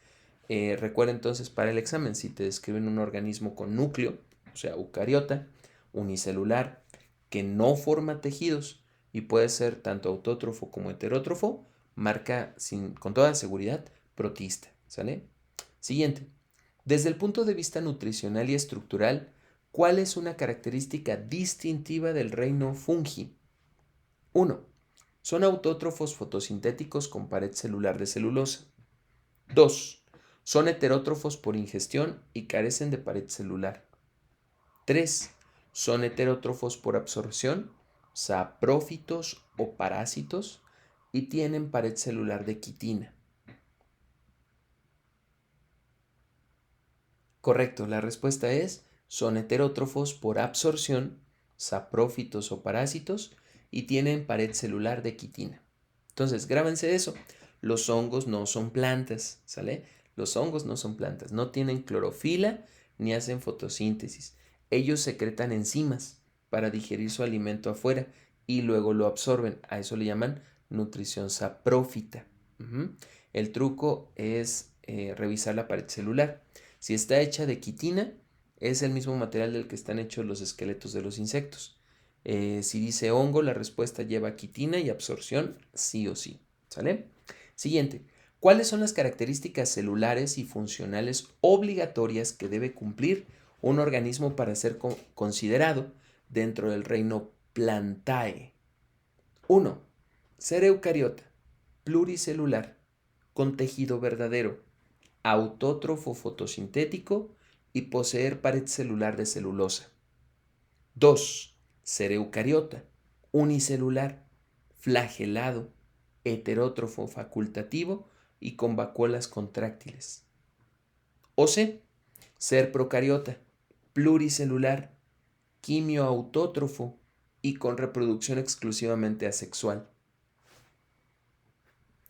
Recuerda entonces para el examen, si te describen un organismo con núcleo, o sea, eucariota, unicelular, que no forma tejidos y puede ser tanto autótrofo como heterótrofo, marca con toda seguridad protista, ¿sale? Siguiente. Desde el punto de vista nutricional y estructural, ¿cuál es una característica distintiva del reino fungi? 1. Son autótrofos fotosintéticos con pared celular de celulosa. 2. Son heterótrofos por ingestión y carecen de pared celular. 3. Son heterótrofos por absorción, saprófitos o parásitos y tienen pared celular de quitina. Correcto, la respuesta es, son heterótrofos por absorción, saprófitos o parásitos y tienen pared celular de quitina. Entonces, grábense eso. Los hongos no son plantas, ¿sale? Los hongos no son plantas, no tienen clorofila ni hacen fotosíntesis. Ellos secretan enzimas para digerir su alimento afuera y luego lo absorben. A eso le llaman nutrición saprófita. El truco es revisar la pared celular. Si está hecha de quitina, es el mismo material del que están hechos los esqueletos de los insectos. Si dice hongo, la respuesta lleva quitina y absorción sí o sí. ¿Sale? Siguiente. ¿Cuáles son las características celulares y funcionales obligatorias que debe cumplir un organismo para ser considerado dentro del reino Plantae. 1. Ser eucariota, pluricelular, con tejido verdadero, autótrofo fotosintético y poseer pared celular de celulosa. 2. Ser eucariota, unicelular, flagelado, heterótrofo facultativo y con vacuolas contráctiles. O C. Ser procariota, pluricelular, quimioautótrofo y con reproducción exclusivamente asexual.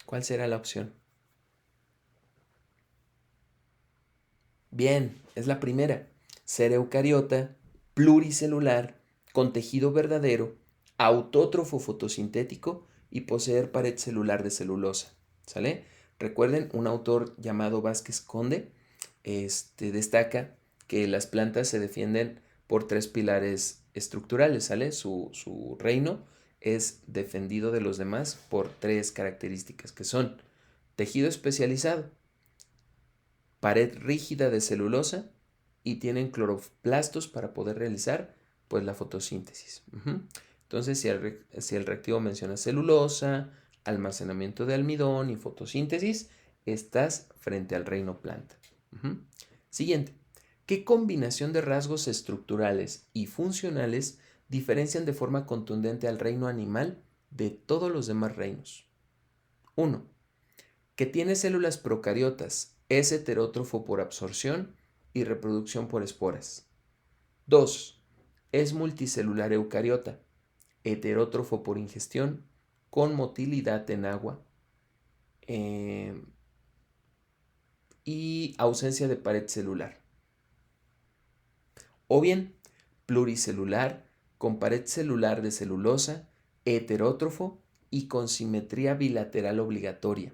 ¿Cuál será la opción? Bien, es la primera. Ser eucariota, pluricelular, con tejido verdadero, autótrofo fotosintético y poseer pared celular de celulosa. ¿Sale? Recuerden, un autor llamado Vázquez Conde destaca que las plantas se defienden por 3 pilares estructurales, ¿sale? Su reino es defendido de los demás por 3 características que son tejido especializado, pared rígida de celulosa y tienen cloroplastos para poder realizar pues la fotosíntesis. Entonces, si el reactivo menciona celulosa, almacenamiento de almidón y fotosíntesis, estás frente al reino planta. Siguiente. ¿Qué combinación de rasgos estructurales y funcionales diferencian de forma contundente al reino animal de todos los demás reinos? 1. Que tiene células procariotas, es heterótrofo por absorción y reproducción por esporas. 2. Es multicelular eucariota, heterótrofo por ingestión, con motilidad en agua y ausencia de pared celular. O bien, pluricelular, con pared celular de celulosa, heterótrofo y con simetría bilateral obligatoria.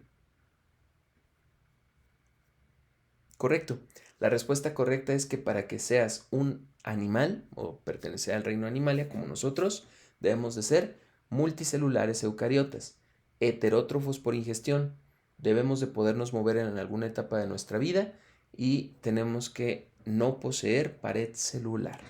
Correcto. La respuesta correcta es que para que seas un animal o pertenecer al reino animalia como nosotros, debemos de ser multicelulares eucariotas, heterótrofos por ingestión, debemos de podernos mover en alguna etapa de nuestra vida y tenemos que no poseer pared celular.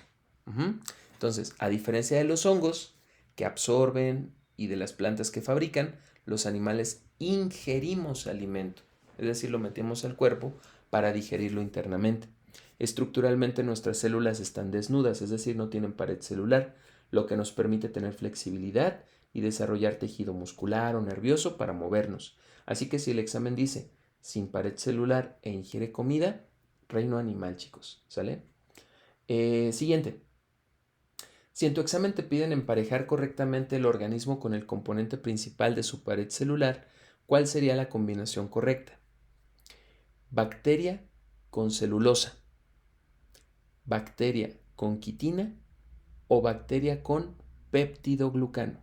Entonces, a diferencia de los hongos que absorben y de las plantas que fabrican, los animales ingerimos alimento, es decir, lo metemos al cuerpo para digerirlo internamente. Estructuralmente nuestras células están desnudas, es decir, no tienen pared celular, lo que nos permite tener flexibilidad y desarrollar tejido muscular o nervioso para movernos. Así que si el examen dice sin pared celular e ingiere comida, reino animal, chicos, ¿sale? Siguiente. Si en tu examen te piden emparejar correctamente el organismo con el componente principal de su pared celular, ¿cuál sería la combinación correcta? Bacteria con celulosa, bacteria con quitina o bacteria con peptidoglucano.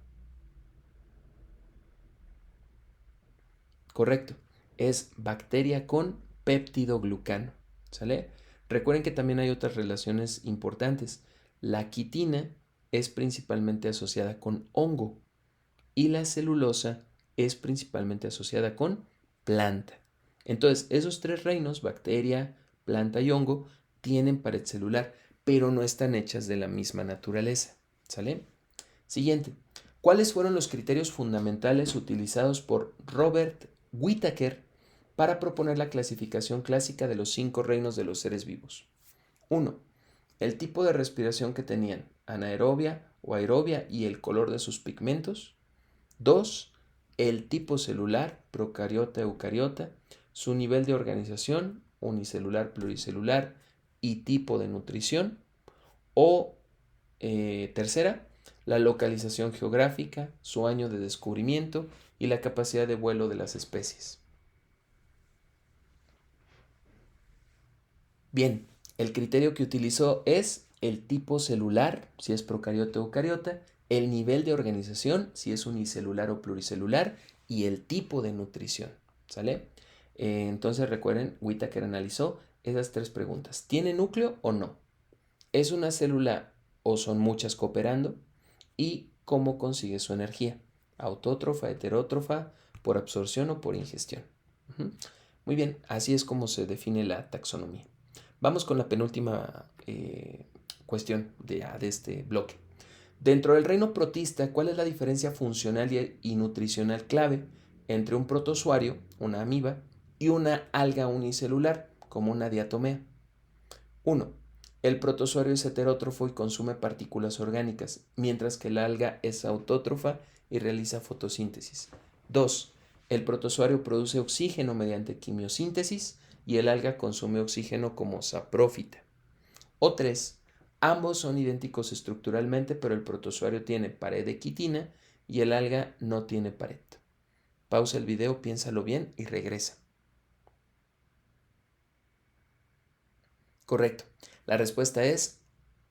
Correcto, es bacteria con peptidoglucano, ¿sale? Recuerden que también hay otras relaciones importantes. La quitina es principalmente asociada con hongo y la celulosa es principalmente asociada con planta. Entonces, esos 3 reinos, bacteria, planta y hongo, tienen pared celular, pero no están hechas de la misma naturaleza. ¿Sale? Siguiente. ¿Cuáles fueron los criterios fundamentales utilizados por Robert Whittaker para proponer la clasificación clásica de los 5 reinos de los seres vivos? 1. El tipo de respiración que tenían, anaerobia o aerobia y el color de sus pigmentos. 2. El tipo celular, procariota, eucariota, su nivel de organización, unicelular, pluricelular y tipo de nutrición. O tercera, la localización geográfica, su año de descubrimiento y la capacidad de vuelo de las especies. Bien, el criterio que utilizó es el tipo celular, si es procariota o eucariota, el nivel de organización, si es unicelular o pluricelular, y el tipo de nutrición, ¿sale? Entonces recuerden, Whittaker analizó esas 3 preguntas. ¿Tiene núcleo o no? ¿Es una célula o son muchas cooperando? ¿Y cómo consigue su energía? ¿Autótrofa, heterótrofa, por absorción o por ingestión? Muy bien, así es como se define la taxonomía. Vamos con la penúltima cuestión de este bloque. Dentro del reino protista, ¿cuál es la diferencia funcional y nutricional clave entre un protozoario, una amiba, y una alga unicelular, como una diatomea? 1. El protozoario es heterótrofo y consume partículas orgánicas, mientras que la alga es autótrofa y realiza fotosíntesis. 2. El protozoario produce oxígeno mediante quimiosíntesis y el alga consume oxígeno como saprófita. O 3. Ambos son idénticos estructuralmente, pero el protozoario tiene pared de quitina y el alga no tiene pared. Pausa el video, piénsalo bien y regresa. Correcto. La respuesta es: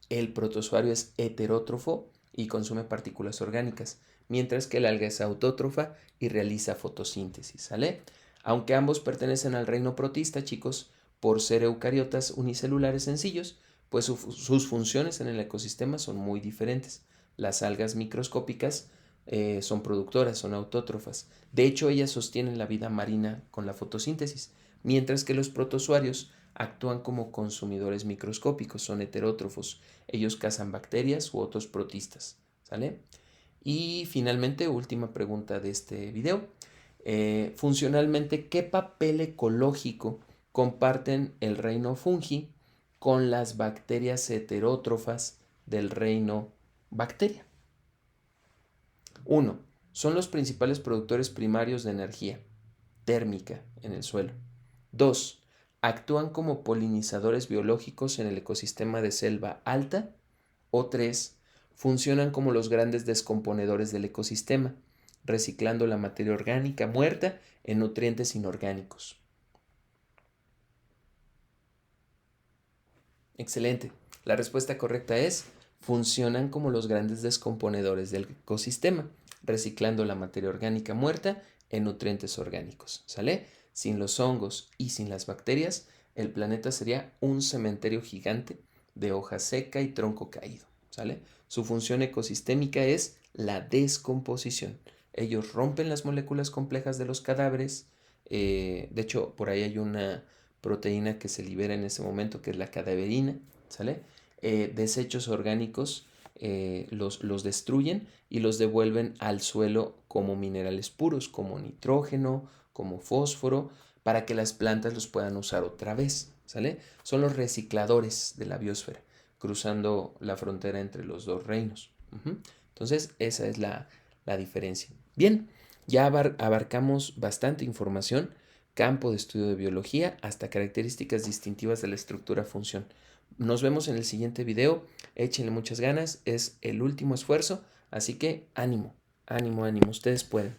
el protozoario es heterótrofo y consume partículas orgánicas, mientras que el alga es autótrofa y realiza fotosíntesis, ¿sale? Aunque ambos pertenecen al reino protista, chicos, por ser eucariotas unicelulares sencillos, pues sus funciones en el ecosistema son muy diferentes. Las algas microscópicas son productoras, son autótrofas. De hecho, ellas sostienen la vida marina con la fotosíntesis, mientras que los protozoarios actúan como consumidores microscópicos, son heterótrofos. Ellos cazan bacterias u otros protistas, ¿sale? Y finalmente, última pregunta de este video. Funcionalmente, ¿qué papel ecológico comparten el reino fungi con las bacterias heterótrofas del reino bacteria? 1. Son los principales productores primarios de energía térmica en el suelo. 2. Actúan como polinizadores biológicos en el ecosistema de selva alta. O 3. Funcionan como los grandes descomponedores del ecosistema, reciclando la materia orgánica muerta en nutrientes inorgánicos. Excelente. La respuesta correcta es: funcionan como los grandes descomponedores del ecosistema, reciclando la materia orgánica muerta en nutrientes orgánicos. ¿Sale? Sin los hongos y sin las bacterias, el planeta sería un cementerio gigante de hoja seca y tronco caído. ¿Sale? Su función ecosistémica es la descomposición. Ellos rompen las moléculas complejas de los cadáveres. De hecho, por ahí hay una proteína que se libera en ese momento, que es la cadaverina, ¿sale? Desechos orgánicos los destruyen y los devuelven al suelo como minerales puros, como nitrógeno, como fósforo, para que las plantas los puedan usar otra vez, ¿sale? Son los recicladores de la biosfera, cruzando la frontera entre los dos reinos. Entonces, esa es la diferencia. Bien, ya abarcamos bastante información, campo de estudio de biología, hasta características distintivas de la estructura-función. Nos vemos en el siguiente video, échenle muchas ganas, es el último esfuerzo, así que ánimo, ánimo, ánimo, ustedes pueden.